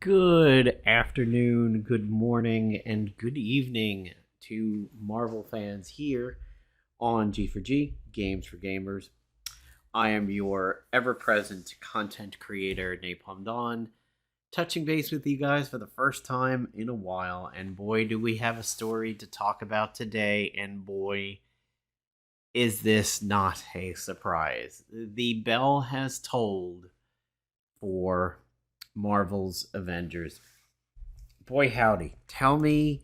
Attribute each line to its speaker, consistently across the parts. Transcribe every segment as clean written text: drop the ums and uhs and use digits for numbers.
Speaker 1: Good afternoon, good morning, and good evening to Marvel fans here on G4G, Games for Gamers. I am your ever present content creator, Napalm Dawn, touching base with you guys for the first time in a while. And boy, do we have a story to talk about today, and boy, is this not a surprise. The bell has tolled for Marvel's Avengers. Boy, howdy. Tell me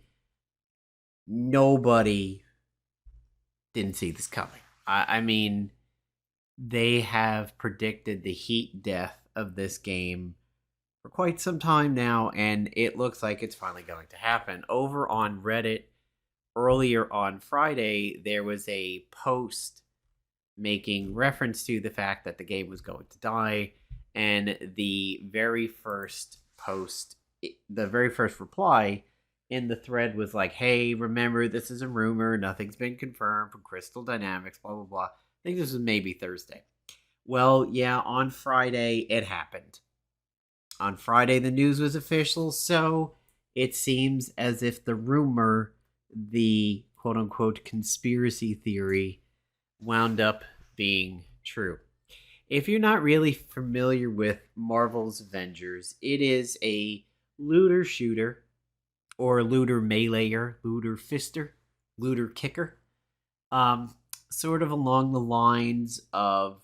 Speaker 1: nobody didn't see this coming. I mean, they have predicted the heat death of this game for quite some time now, and it looks like it's finally going to happen. Over on Reddit, earlier on Friday, there was a post making reference to the fact that the game was going to die, and the very first reply in the thread was like, hey, remember, this is a rumor, nothing's been confirmed from Crystal Dynamics, blah blah blah. I think this was maybe Thursday. Well, yeah, on Friday it happened. On Friday the news was official, so it seems as if the rumor, the quote unquote conspiracy theory, wound up being true. If you're not really familiar with Marvel's Avengers, it is a looter shooter, or looter meleeer, looter fister, looter kicker. Sort of along the lines of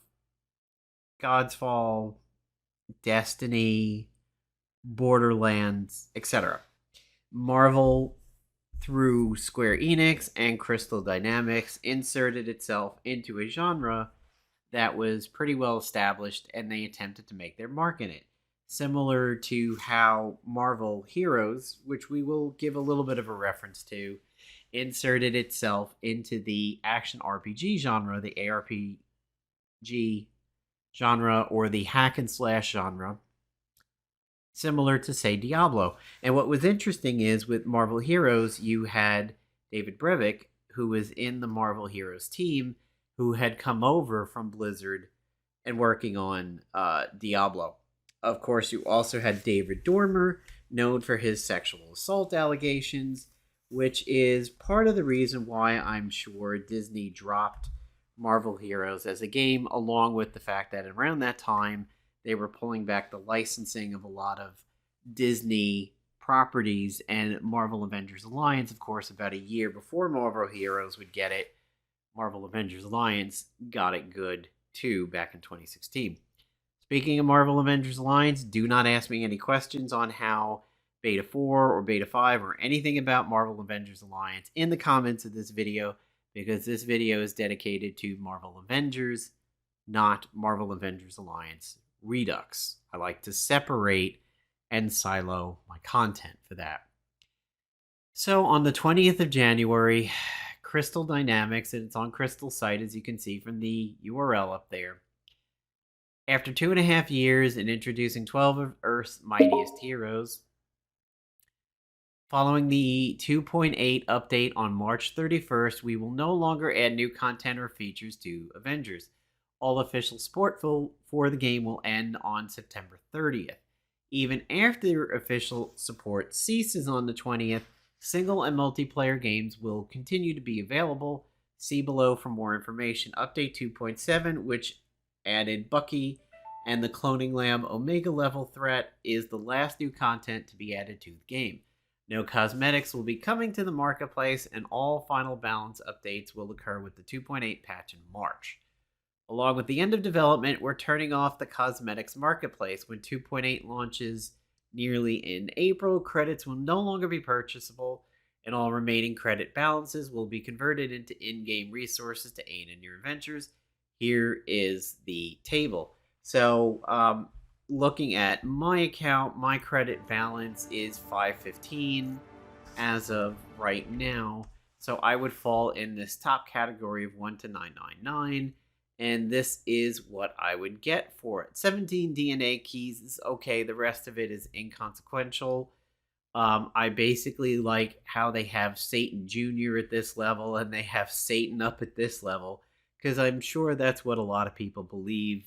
Speaker 1: God's Fall, Destiny, Borderlands, etc. Marvel, through Square Enix and Crystal Dynamics, inserted itself into a genre that was pretty well established, and they attempted to make their mark in it. Similar to how Marvel Heroes, which we will give a little bit of a reference to, inserted itself into the action RPG genre, the ARPG genre, or the hack and slash genre, similar to, say, Diablo. And what was interesting is with Marvel Heroes, you had David Brevik, who was in the Marvel Heroes team, who had come over from Blizzard and working on Diablo. Of course, you also had David Dormer, known for his sexual assault allegations, which is part of the reason why I'm sure Disney dropped Marvel Heroes as a game, along with the fact that around that time, they were pulling back the licensing of a lot of Disney properties, and Marvel Avengers Alliance, of course, about a year before Marvel Heroes would get it, Marvel Avengers Alliance got it good too back in 2016. Speaking of Marvel Avengers Alliance, do not ask me any questions on how Beta 4 or Beta 5 or anything about Marvel Avengers Alliance in the comments of this video, because this video is dedicated to Marvel Avengers, not Marvel Avengers Alliance Redux. I like to separate and silo my content for that. So on the 20th of January, Crystal Dynamics, and it's on Crystal's site, as you can see from the URL up there. After 2.5 years in introducing 12 of Earth's mightiest heroes, following the 2.8 update on March 31st, we will no longer add new content or features to Avengers. All official support for the game will end on September 30th. Even after official support ceases on the 20th, single and multiplayer games will continue to be available. See below for more information. Update 2.7, which added Bucky and the Cloning Lamb Omega level threat, is the last new content to be added to the game. No cosmetics will be coming to the marketplace, and all final balance updates will occur with the 2.8 patch in March. Along with the end of development, we're turning off the cosmetics marketplace. When 2.8 launches nearly in April, credits will no longer be purchasable, and all remaining credit balances will be converted into in-game resources to aid in your adventures. Here is the table. So, looking at my account, my credit balance is 515 as of right now. So I would fall in this top category of 1 to 999. And this is what I would get for it. 17 DNA keys is okay. The rest of it is inconsequential. I basically like how they have Satan Jr. at this level and they have Satan up at this level, because I'm sure that's what a lot of people believe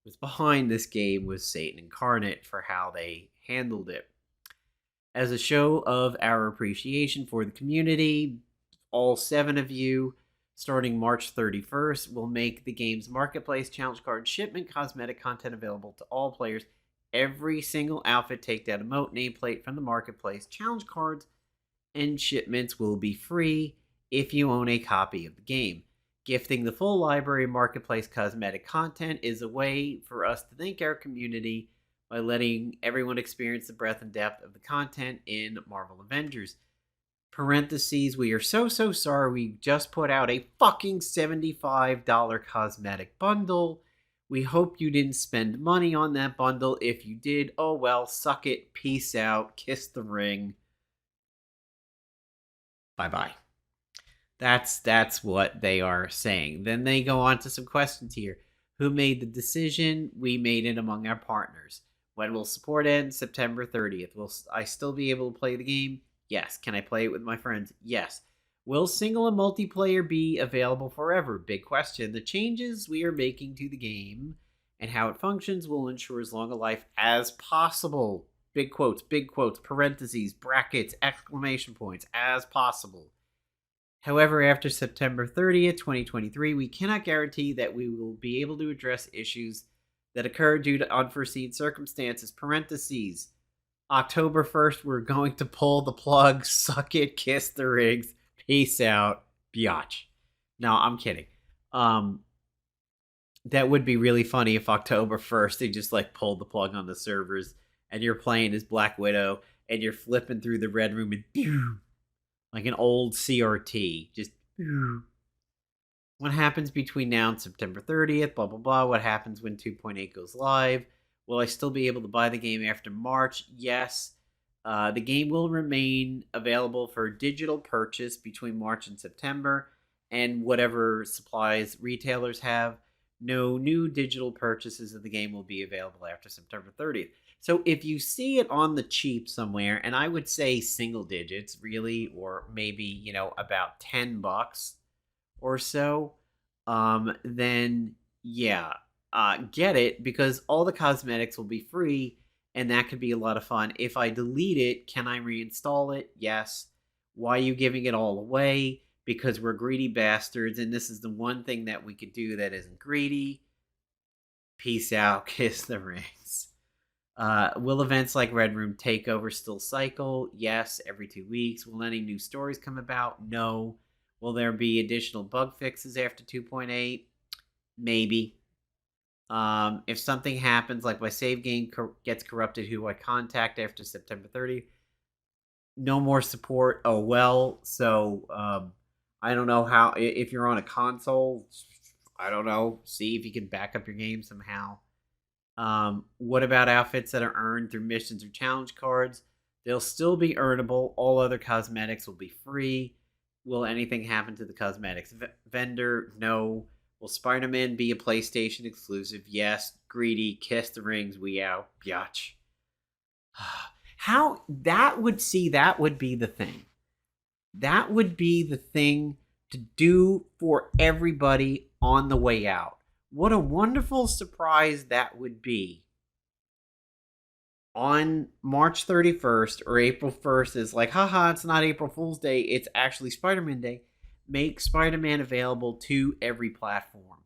Speaker 1: was behind this game, was Satan incarnate, for how they handled it. As a show of our appreciation for the community, all 7 of you, starting March 31st, will make the game's marketplace challenge card shipment cosmetic content available to all players. Every single outfit, takedown, emote, nameplate from the marketplace challenge cards and shipments will be free if you own a copy of the game. Gifting the full library of marketplace cosmetic content is a way for us to thank our community by letting everyone experience the breadth and depth of the content in Marvel Avengers. Parentheses, we are so sorry we just put out a fucking $75 cosmetic bundle. We hope you didn't spend money on that bundle. If you did, oh well, suck it, peace out, kiss the ring. Bye-bye. That's what they are saying. Then they go on to some questions here. Who made the decision? We made it among our partners. When will support end? September 30th. Will I still be able to play the game? Yes. Can I play it with my friends? Yes. Will single and multiplayer be available forever? Big question. The changes we are making to the game and how it functions will ensure as long a life as possible. Big quotes, parentheses, brackets, exclamation points, as possible. However, after September 30th, 2023, we cannot guarantee that we will be able to address issues that occur due to unforeseen circumstances. Parentheses. October 1st, we're going to pull the plug. Suck it, kiss the rings. Peace out. Biatch. No, I'm kidding. That would be really funny if October 1st they just like pulled the plug on the servers and you're playing as Black Widow and you're flipping through the Red Room and pew, like an old CRT. Just pew. What happens between now and September 30th? Blah, blah, blah. What happens when 2.8 goes live? Will I still be able to buy the game after March? Yes. The game will remain available for digital purchase between March and September, and whatever supplies retailers have. No new digital purchases of the game will be available after September 30th. So if you see it on the cheap somewhere, and I would say single digits, really, or maybe, about $10 or so, then yeah, get it, because all the cosmetics will be free, and that could be a lot of fun. If I delete it, can I reinstall it? Yes. Why are you giving it all away? Because we're greedy bastards, and this is the one thing that we could do that isn't greedy. Peace out, kiss the rings. Will events like Red Room Takeover still cycle? Yes, every 2 weeks. Will any new stories come about? No. Will there be additional bug fixes after 2.8? Maybe. If something happens, like my save game gets corrupted, who I contact after September 30th? No more support. Oh, well. So, I don't know how, if you're on a console, I don't know. See if you can back up your game somehow. What about outfits that are earned through missions or challenge cards? They'll still be earnable. All other cosmetics will be free. Will anything happen to the cosmetics vendor? No. Will Spider-Man be a PlayStation exclusive? Yes. Greedy. Kiss the rings. We out. Biatch. How that would be the thing. That would be the thing to do for everybody on the way out. What a wonderful surprise that would be. On March 31st or April 1st is like, haha, it's not April Fool's Day, it's actually Spider-Man Day. Make Spider-Man available to every platform.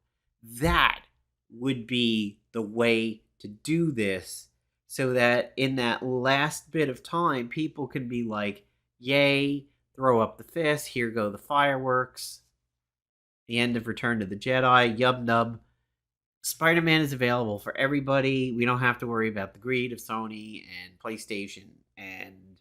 Speaker 1: That would be the way to do this, so that in that last bit of time, people can be like, yay, throw up the fist, here go the fireworks. The end of Return to the Jedi, yub nub. Spider-Man is available for everybody. We don't have to worry about the greed of Sony and PlayStation and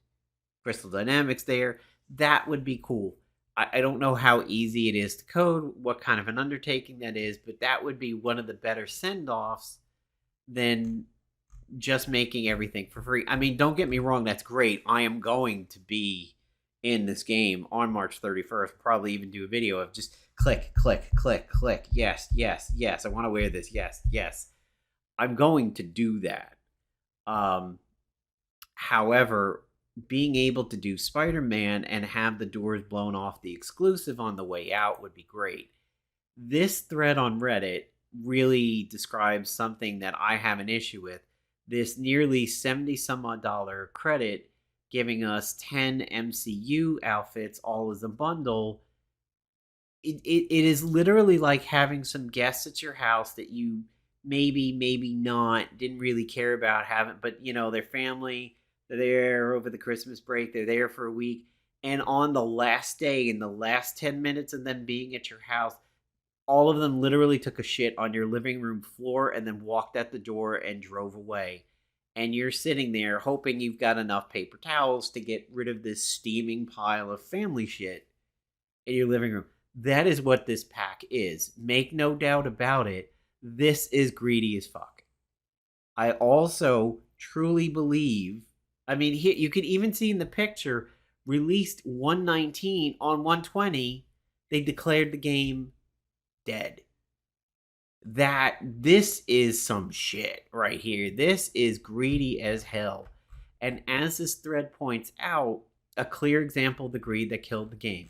Speaker 1: Crystal Dynamics there. That would be cool. I don't know how easy it is to code, what kind of an undertaking that is, but that would be one of the better send-offs than just making everything for free. I mean, don't get me wrong, that's great. I am going to be in this game on March 31st, probably even do a video of just click, click, click, click. Yes, yes, yes. I want to wear this. Yes, yes. I'm going to do that. However, being able to do Spider-Man and have the doors blown off the exclusive on the way out would be great. This thread on Reddit really describes something that I have an issue with. This nearly $70 some odd credit giving us 10 MCU outfits all as a bundle. It is literally like having some guests at your house that you maybe not didn't really care about having, but their family, they're there over the Christmas break, they're there for a week, and on the last day, in the last 10 minutes of them being at your house, all of them literally took a shit on your living room floor and then walked out the door and drove away. And you're sitting there hoping you've got enough paper towels to get rid of this steaming pile of family shit in your living room. That is what this pack is. Make no doubt about it. This is greedy as fuck. I also truly believe, I mean, here you can even see in the picture, released 119 on 120, they declared the game dead. This is some shit right here. This is greedy as hell. And as this thread points out, a clear example of the greed that killed the game.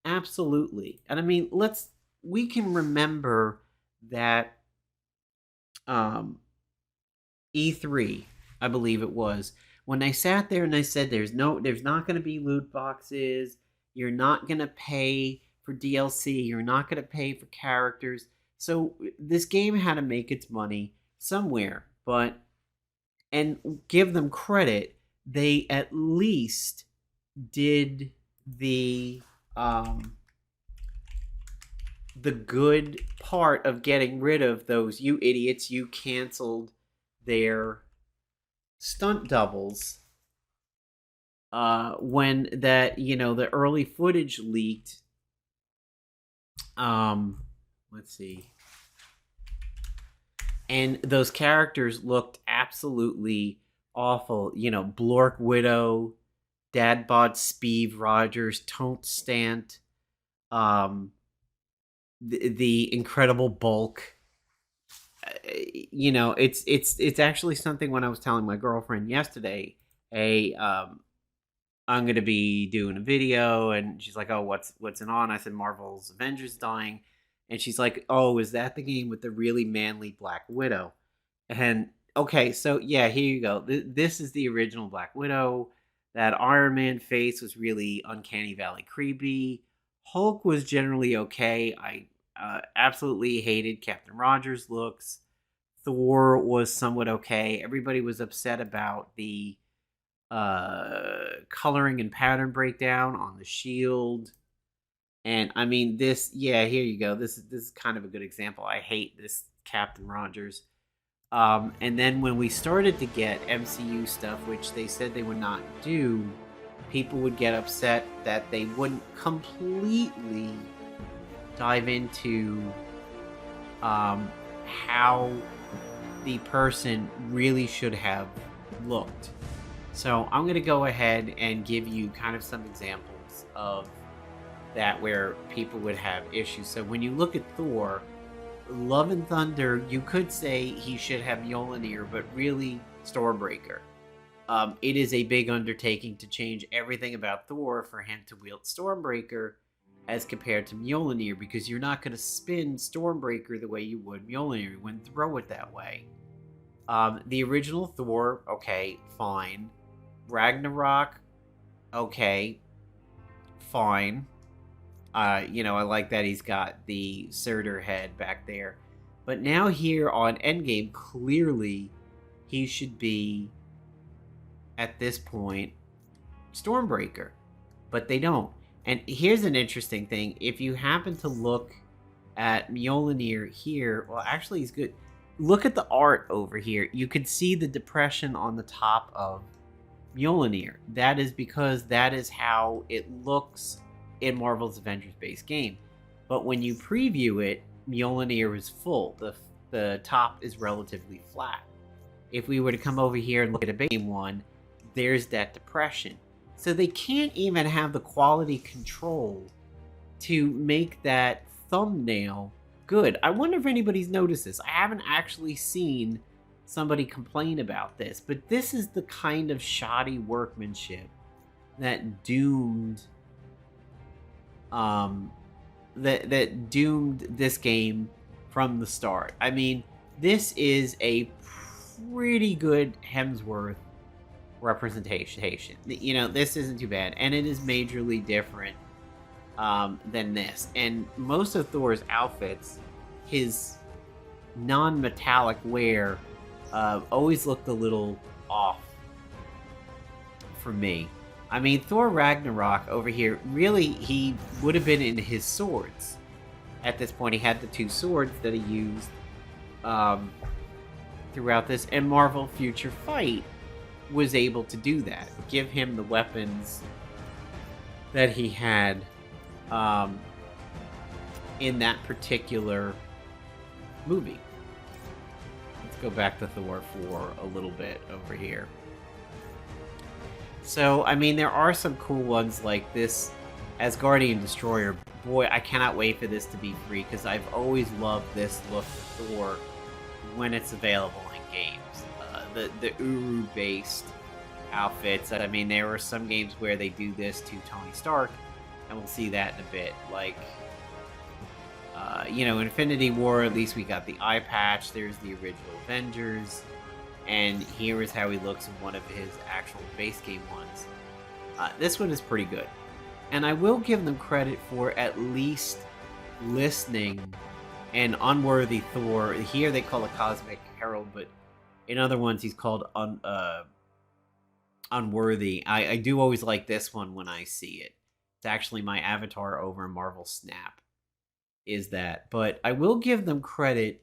Speaker 1: Absolutely. And I mean, we can remember that E3, I believe it was, when they sat there and they said there's not going to be loot boxes, you're not going to pay for DLC, you're not going to pay for characters. So this game had to make its money somewhere, and give them credit, they at least did the good part of getting rid of those, you idiots, you canceled their stunt doubles when the early footage leaked. Let's see. And those characters looked absolutely awful. Blork Widow, Dadbot Speeve Rogers, Ton't Stant, the Incredible Bulk. It's actually something when I was telling my girlfriend yesterday, I'm going to be doing a video, and she's like, oh, what's it on? I said, Marvel's Avengers dying. And she's like, oh, is that the game with the really manly Black Widow? And, okay, so, yeah, here you go. This is the original Black Widow. That Iron Man face was really Uncanny Valley creepy. Hulk was generally okay. I absolutely hated Captain Rogers' looks. Thor was somewhat okay. Everybody was upset about the coloring and pattern breakdown on the shield. And I mean, here you go. This is kind of a good example. I hate this Captain Rogers. And then when we started to get MCU stuff, which they said they would not do, people would get upset that they wouldn't completely dive into how the person really should have looked. So I'm going to go ahead and give you kind of some examples of that where people would have issues. So when you look at Thor, Love and Thunder, you could say he should have Mjolnir, but really Stormbreaker. It is a big undertaking to change everything about Thor for him to wield Stormbreaker as compared to Mjolnir, because you're not going to spin Stormbreaker the way you would Mjolnir. You wouldn't throw it that way. The original Thor, okay, fine. Ragnarok, okay, fine. I like that he's got the Surtur head back there. But now here on Endgame, clearly he should be, at this point, Stormbreaker. But they don't. And here's an interesting thing. If you happen to look at Mjolnir here, well, actually he's good. Look at the art over here. You can see the depression on the top of Mjolnir. That is because that is how it looks in Marvel's Avengers base game. But when you preview it, Mjolnir is full. The top is relatively flat. If we were to come over here and look at a base game one, there's that depression. So they can't even have the quality control to make that thumbnail good. I wonder if anybody's noticed this. I haven't actually seen somebody complain about this, but this is the kind of shoddy workmanship that doomed that doomed this game from the start. I mean, this is a pretty good Hemsworth representation. You know, this isn't too bad, and it is majorly different than this. And most of Thor's outfits, his non-metallic wear, always looked a little off for me. I mean, Thor Ragnarok over here, really, he would have been in his swords. At this point, he had the 2 swords that he used throughout this, and Marvel Future Fight was able to do that. Give him the weapons that he had in that particular movie. Let's go back to Thor for a little bit over here. So, I mean, there are some cool ones like this Asgardian Destroyer. Boy, I cannot wait for this to be free, because I've always loved this look of Thor when it's available in games. The Uru-based outfits. I mean, there are some games where they do this to Tony Stark, and we'll see that in a bit. Like, you know, Infinity War, at least we got the eye patch. There's the original Avengers. And here is how he looks in one of his actual base game ones. This one is pretty good. And I will give them credit for at least listening and Unworthy Thor. Here they call it Cosmic Herald, but in other ones he's called Unworthy. I do always like this one when I see it. It's actually my avatar over in Marvel Snap. Is that. But I will give them credit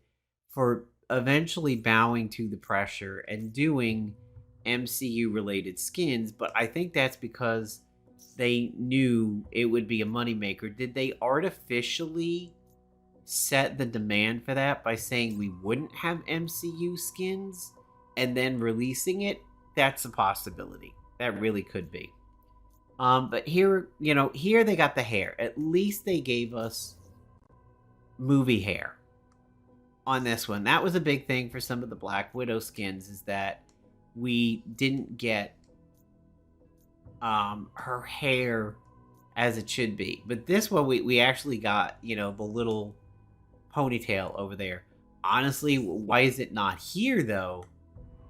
Speaker 1: for eventually bowing to the pressure and doing MCU-related skins, but I think that's because they knew it would be a moneymaker. Did they artificially set the demand for that by saying we wouldn't have MCU skins and then releasing it? That's a possibility. That really could be. But here, you know, here they got the hair. At least they gave us movie hair on this one. That was a big thing for some of the Black Widow skins, is that we didn't get her hair as it should be. But this one, we actually got, you know, the little ponytail over there. Honestly, why is it not here, though?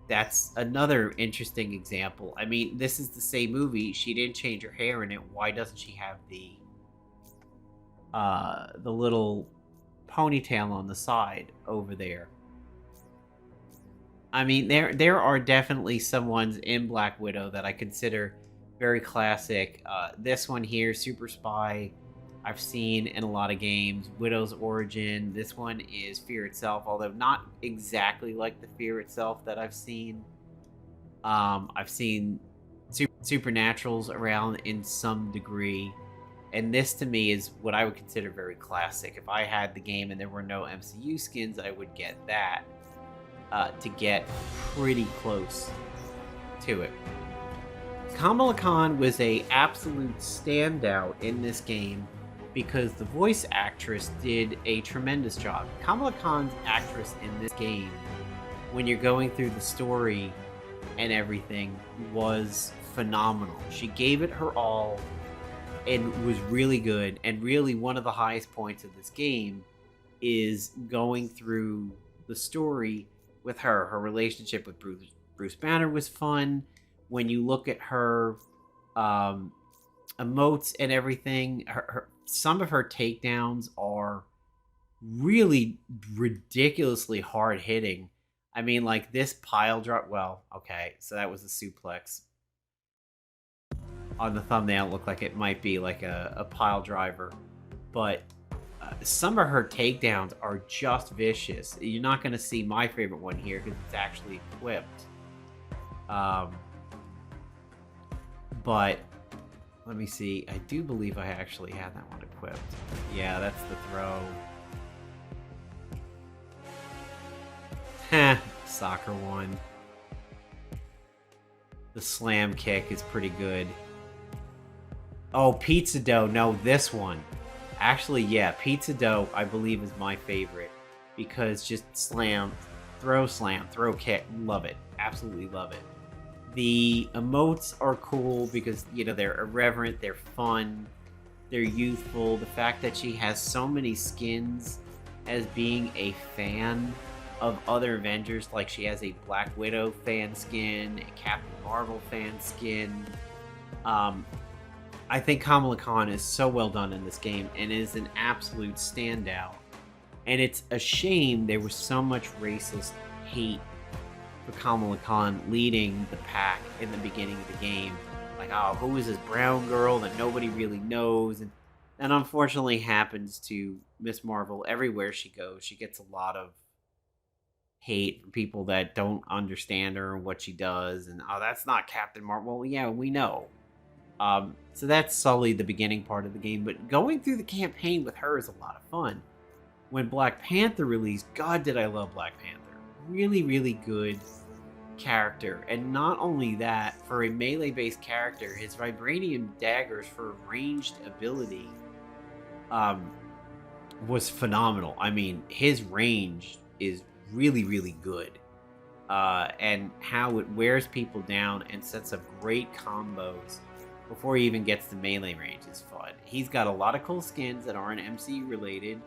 Speaker 1: That's another interesting example. I mean, this is the same movie. She didn't change her hair in it. Why doesn't she have the little ponytail on the side over there? I mean, there are definitely some ones in Black Widow that I consider very classic. This one here, Super Spy, I've seen in a lot of games. Widow's Origin. This one is Fear Itself, although not exactly like the Fear Itself that I've seen. I've seen Supernaturals around in some degree. And this, to me, is what I would consider very classic. If I had the game and there were no MCU skins, I would get that to get pretty close to it. Kamala Khan was a absolute standout in this game because the voice actress did a tremendous job. Kamala Khan's actress in this game, when you're going through the story and everything, was phenomenal. She gave it her all and was really good. And really, one of the highest points of this game is going through the story with her. Her relationship with Bruce Banner was fun. When you look at her emotes and everything, some of her takedowns are really ridiculously hard hitting. I mean, like this pile drop. Well, okay, so that was a suplex. On the thumbnail, it looked like it might be like a pile driver, but some of her takedowns are just vicious. You're not going to see my favorite one here because it's actually equipped. But let me see. I do believe I actually had that one equipped. Yeah, that's the throw. Soccer one. The slam kick is pretty good. Oh, pizza dough. No, this one. Actually, yeah, pizza dough, I believe, is my favorite. Because just slam, throw, kick. Love it. Absolutely love it. The emotes are cool because, you know, they're irreverent, they're fun, they're youthful. The fact that she has so many skins as being a fan of other Avengers. Like she has a Black Widow fan skin, a Captain Marvel fan skin. Um, I think Kamala Khan is so well done in this game and is an absolute standout. And it's a shame there was so much racist hate for Kamala Khan leading the pack in the beginning of the game. Like, oh, who is this brown girl that nobody really knows? And that unfortunately happens to Miss Marvel everywhere she goes. She gets a lot of hate from people that don't understand her and what she does. And, oh, that's not Captain Marvel. Well, yeah, we know. So that's sullied the beginning part of the game. But going through the campaign with her is a lot of fun. When Black Panther released, God, did I love Black Panther. Really, really good character. And not only that, for a melee-based character, his vibranium daggers for ranged ability was phenomenal. I mean, his range is really, really good. And how it wears people down and sets up great combos before he even gets to melee range is fun. He's got a lot of cool skins that aren't MCU related.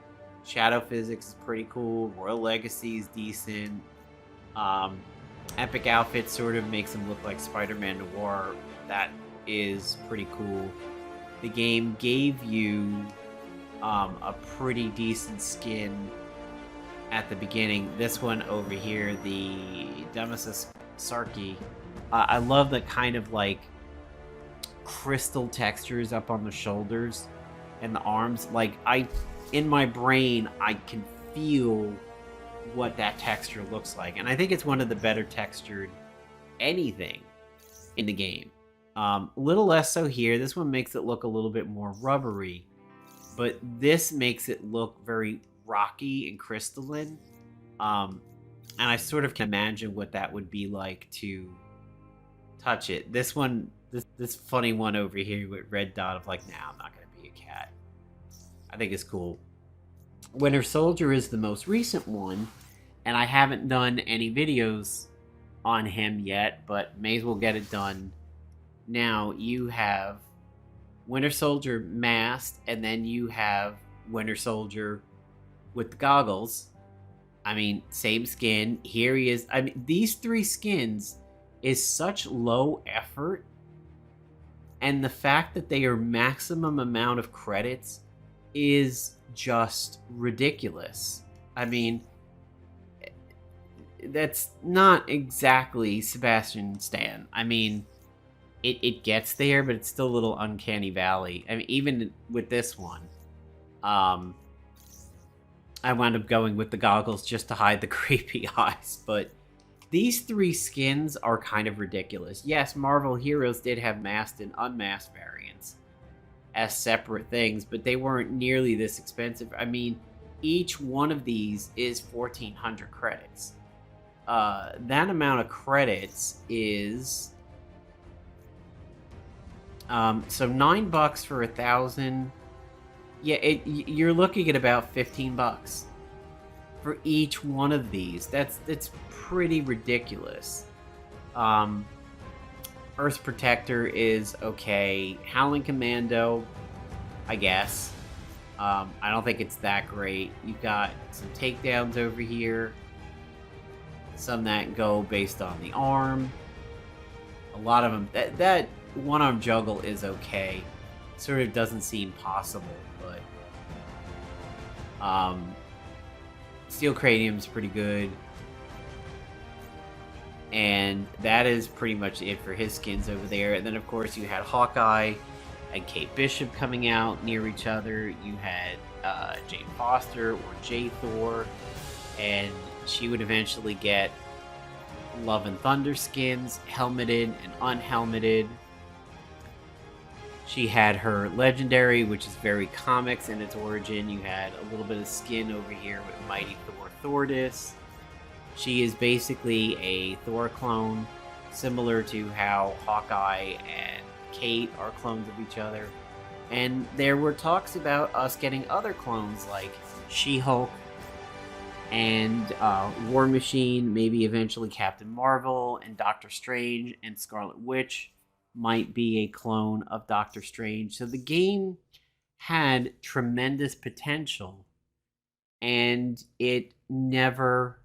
Speaker 1: Shadow Physics is pretty cool. Royal Legacy is decent. Epic Outfit sort of makes him look like Spider-Man Noir. That is pretty cool. The game gave you a pretty decent skin at the beginning. This one over here, the Demesis Sarki. I love the kind of like crystal textures up on the shoulders and the arms. Like, in my brain, I can feel what that texture looks like. And I think it's one of the better textured anything in the game. A little less so here. This one makes it look a little bit more rubbery. But this makes it look very rocky and crystalline. And I sort of can imagine what that would be like to touch it. This one, this funny one over here with red dot of like, nah, I'm not going to be a cat. I think it's cool. Winter Soldier is the most recent one, and I haven't done any videos on him yet, but may as well get it done. Now you have Winter Soldier masked, and then you have Winter Soldier with the goggles. I mean, same skin. Here he is. I mean, these three skins is such low effort, and the fact that they are maximum amount of credits is just ridiculous. I mean, that's not exactly Sebastian Stan. I mean, it gets there, but it's still a little uncanny valley. I mean, even with this one, I wound up going with the goggles just to hide the creepy eyes. But these three skins are kind of ridiculous. Yes, Marvel Heroes did have masked and unmasked variants as separate things, but they weren't nearly this expensive. I mean, each one of these is 1,400 credits. That amount of credits is so $9 for 1,000. Yeah, you're looking at about $15 for each one of these. That's pretty ridiculous. Earth's Protector is okay. Howling Commando, I guess. I don't think it's that great. You've got some takedowns over here. Some that go based on the arm. A lot of them. That one-arm juggle is okay. Sort of doesn't seem possible, but Steel Cranium's pretty good. And that is pretty much it for his skins over there. And then, of course, you had Hawkeye and Kate Bishop coming out near each other. You had Jane Foster or J. Thor, and she would eventually get Love and Thunder skins, helmeted and unhelmeted. She had her Legendary, which is very comics in its origin. You had a little bit of skin over here with Mighty Thor Thordis. She is basically a Thor clone, similar to how Hawkeye and Kate are clones of each other. And there were talks about us getting other clones like She-Hulk and War Machine, maybe eventually Captain Marvel and Doctor Strange and Scarlet Witch might be a clone of Doctor Strange. So the game had tremendous potential, and it never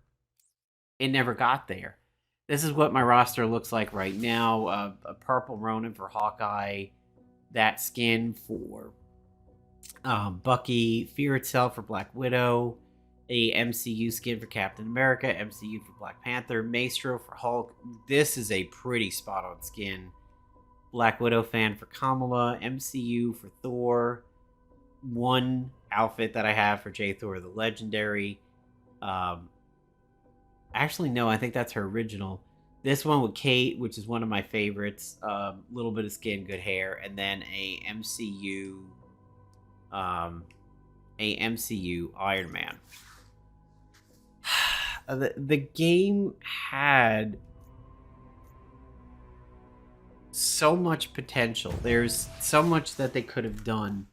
Speaker 1: it never got there. This is what my roster looks like right now. A purple Ronin for Hawkeye, that skin for Bucky, Fear Itself for Black Widow, a MCU skin for Captain America, MCU for Black Panther, Maestro for Hulk. This is a pretty spot on skin. Black Widow fan for Kamala, MCU for Thor. One outfit that I have for J. Thor the Legendary. Actually, no, I think that's her original. This one with Kate, which is one of my favorites. Little bit of skin, good hair, and then a MCU Iron Man. The game had so much potential. There's so much that they could have done,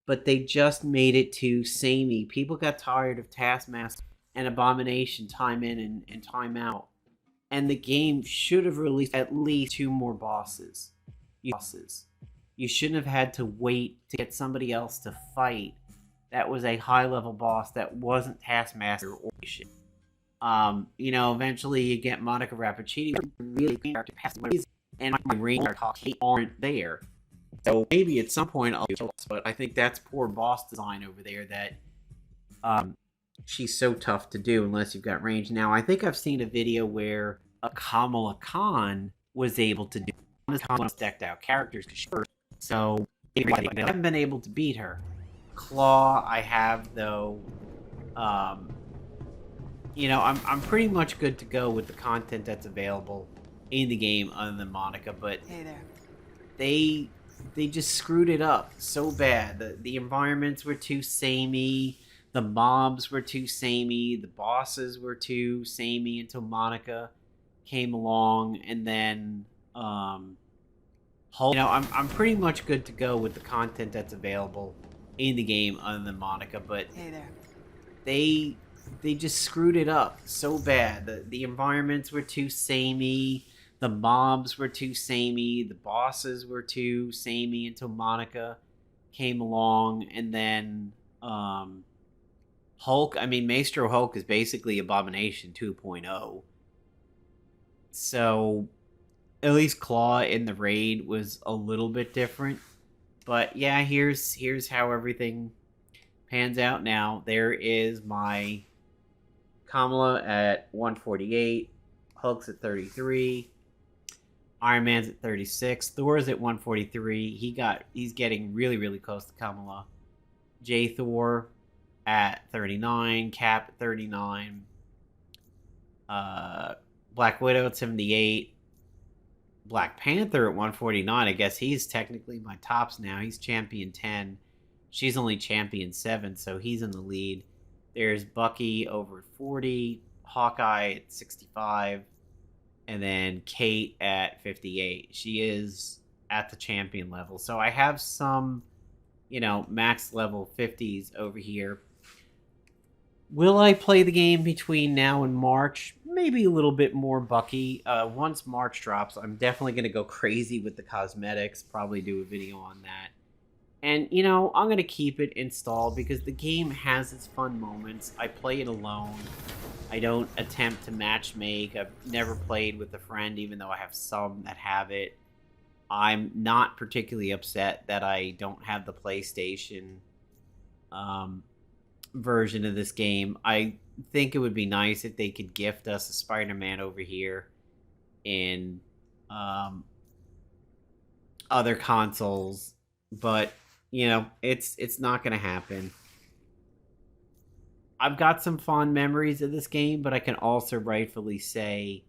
Speaker 1: but they just made it too samey. People got tired of Taskmaster and Abomination time in and time out. And the game should have released at least 2 more bosses. You shouldn't have had to wait to get somebody else to fight that was a high-level boss that wasn't Taskmaster or shit. Eventually you get Monica Rappaccini, really and my Ranger aren't there. So maybe at some point I'll do this, but I think that's poor boss design over there that she's so tough to do unless you've got range. Now, I think I've seen a video where a Kamala Khan was able to do this decked out characters, so I haven't been able to beat her. Claw, I have though. I'm pretty much good to go with the content that's available in the game other than Monica, but
Speaker 2: hey there.
Speaker 1: They just screwed it up so bad. The environments were too samey, the mobs were too samey, the bosses were too samey until Monica came along, and then Hulk. I'm pretty much good to go with the content that's available in the game other than Monica, but
Speaker 2: hey there.
Speaker 1: They just screwed it up so bad. The environments were too samey, the mobs were too samey, the bosses were too samey until Monica came along, and then Hulk. I mean, Maestro Hulk is basically Abomination 2.0. So at least Claw in the raid was a little bit different. But yeah, here's how everything pans out now. There is my Kamala at 148, Hulk's at 33, Iron Man's at 36, Thor's at 143. He's getting really, really close to Kamala. J. Thor at 39, Cap at 39, Black Widow at 78, Black Panther at 149. I guess he's technically my tops now. He's champion 10. She's only champion 7, so he's in the lead. There's Bucky over at 40, Hawkeye at 65, and then Kate at 58. She is at the champion level. So I have some, max level 50s over here. Will I play the game between now and March? Maybe a little bit more Bucky. Once March drops, I'm definitely going to go crazy with the cosmetics. Probably do a video on that. And, I'm going to keep it installed because the game has its fun moments. I play it alone. I don't attempt to matchmake. I've never played with a friend, even though I have some that have it. I'm not particularly upset that I don't have the PlayStation version of this game. I think it would be nice if they could gift us a Spider-Man over here in other consoles, but it's not going to happen. I've got some fond memories of this game, but I can also rightfully say,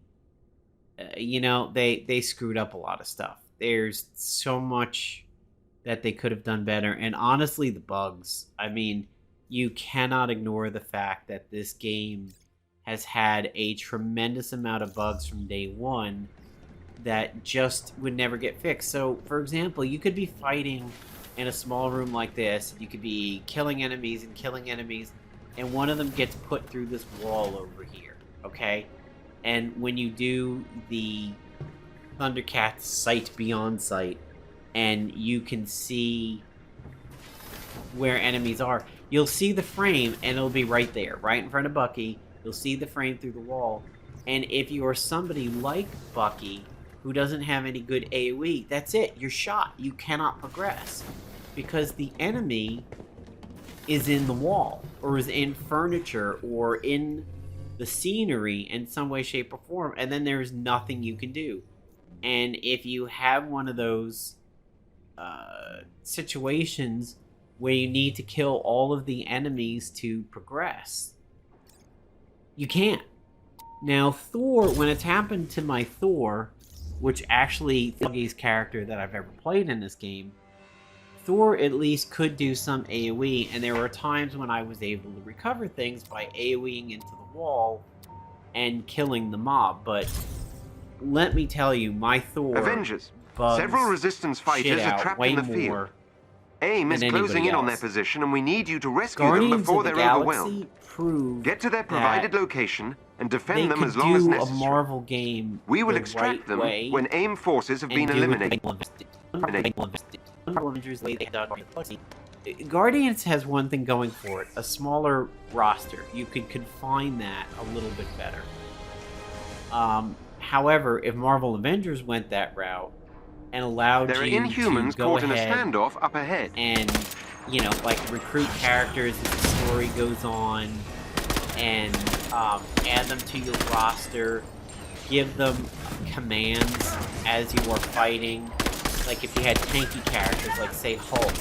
Speaker 1: they screwed up a lot of stuff. There's so much that they could have done better, and honestly, the bugs. I mean, you cannot ignore the fact that this game has had a tremendous amount of bugs from day one that just would never get fixed. So, for example, you could be fighting in a small room like this, you could be killing enemies, and one of them gets put through this wall over here, okay? And when you do the Thundercats sight beyond sight, and you can see where enemies are, you'll see the frame, and it'll be right there, right in front of Bucky. You'll see the frame through the wall, And if you are somebody like Bucky, who doesn't have any good AoE, that's it. You're shot. You cannot progress. Because the enemy is in the wall, or is in furniture, or in the scenery in some way, shape, or form, and then there's nothing you can do. And if you have one of those situations where you need to kill all of the enemies to progress, you can't. Now, Thor, when it's happened to my Thor, which actually Thuggy's character that I've ever played in this game, Thor at least could do some AoE, and there were times when I was able to recover things by AoEing into the wall and killing the mob. But let me tell you, my Thor
Speaker 2: Avengers.
Speaker 1: bugs
Speaker 2: Several resistance fighters are trapped in the field. AIM is closing in on their position, and we need you to rescue them before they're overwhelmed. Get to their provided location and defend them as long as necessary.
Speaker 1: A Marvel game
Speaker 2: we will extract them when AIM forces have been eliminated.
Speaker 1: Guardians has one thing going for it: a smaller roster. You could confine that a little bit better. However, if Marvel Avengers went that route and allowed
Speaker 2: there are
Speaker 1: you
Speaker 2: Inhumans
Speaker 1: to go
Speaker 2: caught in a
Speaker 1: ahead
Speaker 2: standoff up ahead,
Speaker 1: and like recruit characters as the story goes on, and add them to your roster, give them commands as you are fighting. Like if you had tanky characters, like say Hulk,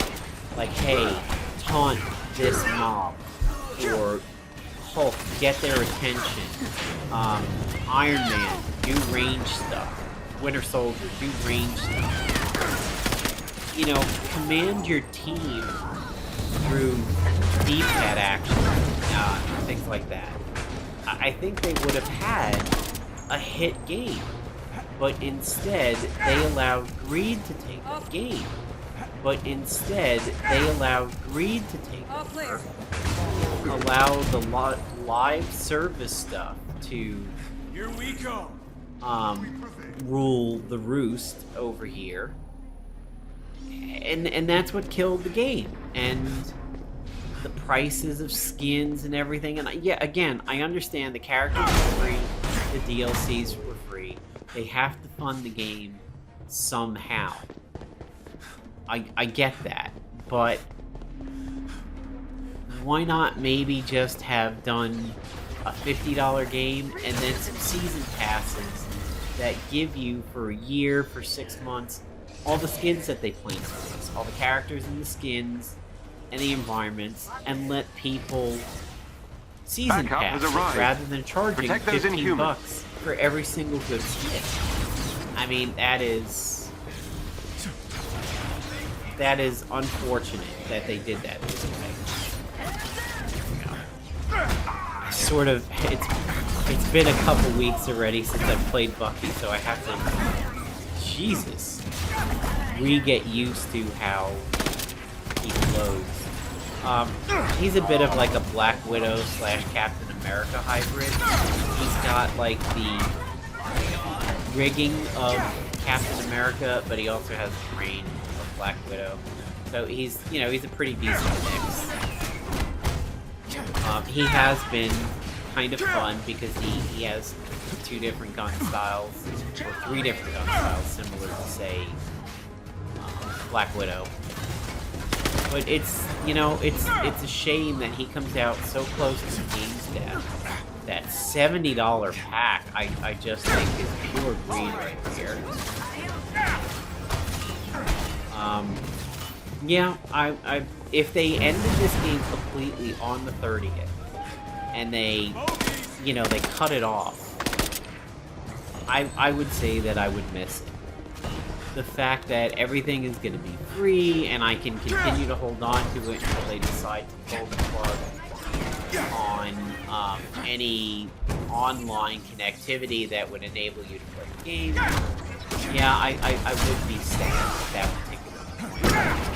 Speaker 1: like hey, taunt this mob, or Hulk, get their attention. Iron Man, do range stuff. Winter Soldier, do range stuff. Command your team through D-pad action, things like that. I think they would have had a hit game, but instead they allowed greed to take the game. But instead they allowed greed to take over, allow the live service stuff to
Speaker 3: here we go.
Speaker 1: Rule the roost over here, and that's what killed the game. And the prices of skins and everything. And again, I understand the characters were free, the DLCs were free. They have to fund the game somehow. I get that, but why not maybe just have done a $50 game and then some season passes that give you for a year, for 6 months, all the skins that they plan to release, all the characters and the skins and the environments, and let people season pass rather than charging $15 for every single good skin. I mean, that is unfortunate that they did that this way. Sort of, it's been a couple weeks already since I've played Bucky, so I have to, Jesus, re-get used to how he flows. He's a bit of like a Black Widow / Captain America hybrid. He's got like the rigging of Captain America, but he also has the brain of Black Widow. So he's a pretty decent mix. He has been kind of fun because he has 2 different gun styles, or 3 different gun styles, similar to, say, Black Widow. But it's a shame that he comes out so close to the game's death. That $70 pack, I just think is pure greed right here. If they ended this game completely on the 30th, and they cut it off, I would say that I would miss it. The fact that everything is going to be free, and I can continue to hold on to it until they decide to pull the plug on any online connectivity that would enable you to play the game. Yeah, I would be sad at that particular point.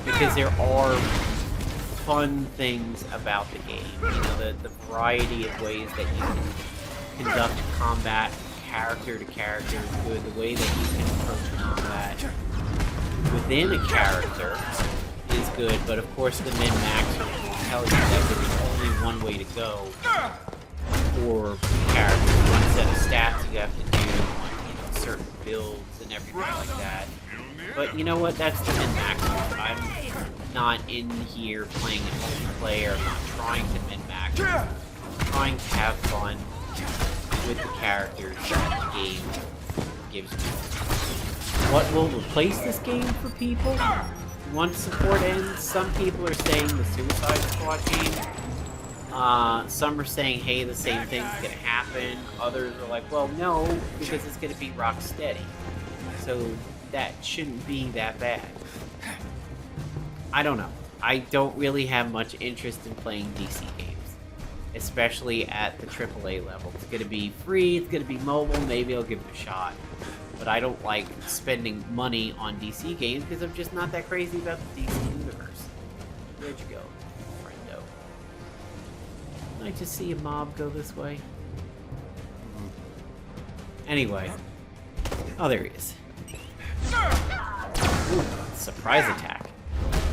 Speaker 1: Because there are fun things about the game. The variety of ways that you can conduct combat character to character is good. The way that you can approach combat within a character is good, but of course the min-maxer will tell you that there is only one way to go 4 characters, one set of stats you have to do, certain builds and everything like that. But you know what? That's the min-max. I'm not in here playing in multiplayer. I'm not trying to min-max. I'm trying to have fun with the characters that the game gives me. What will replace this game for people? Once support ends, some people are saying the Suicide Squad game. Some are saying, hey, the same thing's gonna happen. Others are like, well, no, because it's gonna be Rocksteady. So that shouldn't be that bad. I don't know. I don't really have much interest in playing DC games, especially at the AAA level. It's gonna be free, it's gonna be mobile, maybe I'll give it a shot. But I don't like spending money on DC games because I'm just not that crazy about the DC universe. Where'd you go, friendo? Did I just see a mob go this way? Anyway. Oh, there he is. Ooh, surprise attack.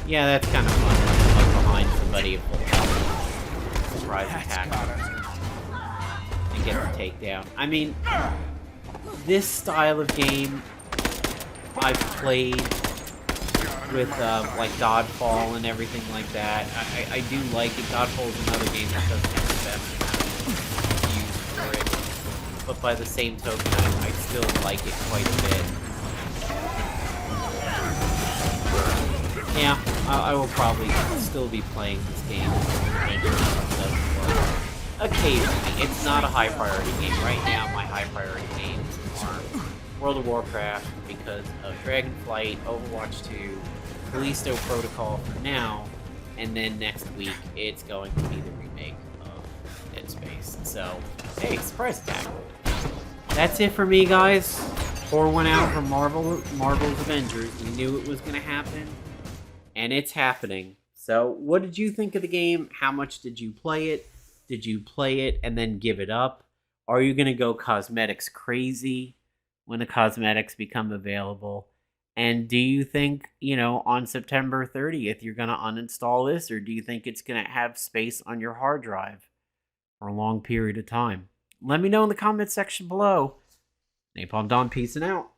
Speaker 1: Yeah, that's kind of fun. Look behind somebody at full health. Surprise attack. And get the takedown. I mean, this style of game I've played with like Godfall and everything like that. I do like it. Godfall is another game that doesn't have the best use for it, but by the same token, I still like it quite a bit. Yeah, I will probably still be playing this game occasionally. It's not a high priority game. Right now, my high priority games are World of Warcraft because of Dragonflight, Overwatch 2, Callisto Protocol for now, and then next week it's going to be the remake of Dead Space. So, hey, surprise attack. That's it for me, guys. Pour one out from Marvel's Avengers. We knew it was going to happen, and it's happening. So, what did you think of the game? How much did you play it? Did you play it and then give it up? Are you going to go cosmetics crazy when the cosmetics become available? And do you think, on September 30th, you're going to uninstall this? Or do you think it's going to have space on your hard drive for a long period of time? Let me know in the comments section below. Napalm Don, peace and out.